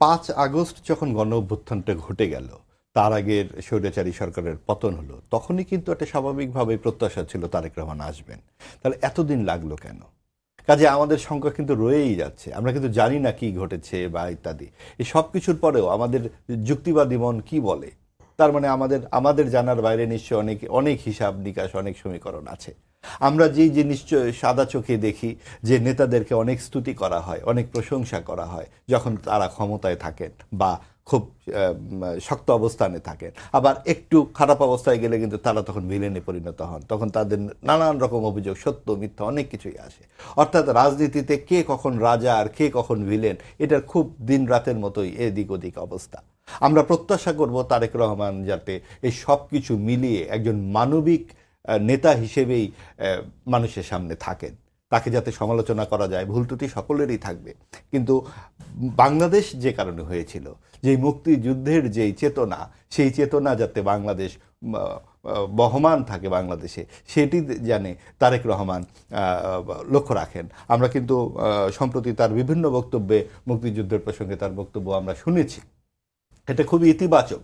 5 August যখন গণঅভ্যুত্থানটা ঘটে গেল, তার আগের স্বৈরাচারী সরকারের পতন হলো, তখনই কিন্তু একটা স্বাভাবিকভাবে প্রত্যাশা ছিল তারেক রহমান আসবেন। তাহলে এতদিন লাগলো কেন? কাজে আমাদের সংখ্যা কিন্তু রয়েই যাচ্ছে, আমরা কিন্তু জানি না কি ঘটেছে বা ইত্যাদি। এই সব কিছুর পরেও আমাদের যুক্তিবাদী মন কি বলে, তার মানে আমাদের আমাদের জানার বাইরে নিশ্চয় অনেক অনেক হিসাব নিকাশ, অনেক সমীকরণ আছে। আমরা যেই যে নিশ্চয় সাদা চোখে দেখি যে নেতাদেরকে অনেক স্তুতি করা হয়, অনেক প্রশংসা করা হয় যখন তারা ক্ষমতায় থাকেন বা খুব শক্ত অবস্থানে থাকেন, আবার একটু খারাপ অবস্থায় গেলে কিন্তু তারা তখন ভিলেনে পরিণত হন, তখন তাদের নানান রকম অভিযোগ, সত্য মিথ্যা অনেক কিছুই আসে। অর্থাৎ রাজনীতিতে কে কখন রাজা আর কে কখন ভিলেন, এটার খুব দিন রাতের মতোই এদিক ওদিক অবস্থা। আমরা প্রত্যাশা করব তারেক রহমান যাতে এই সব কিছু মিলিয়ে একজন মানবিক নেতা হিসেবেই মানুষের সামনে থাকেন, তাকে যাতে সমালোচনা করা যায়, ভুল ত্রুটি সকলেরই থাকবে, কিন্তু বাংলাদেশ যে কারণে হয়েছিল, যেই মুক্তিযুদ্ধের যেই চেতনা, সেই চেতনা যাতে বাংলাদেশ বহমান থাকে বাংলাদেশে, সেটি জানে তারেক রহমান লক্ষ্য রাখেন। আমরা কিন্তু সম্প্রতি তার বিভিন্ন বক্তব্যে মুক্তিযুদ্ধের প্রসঙ্গে তার বক্তব্য আমরা শুনেছি, এটা খুবই ইতিবাচক।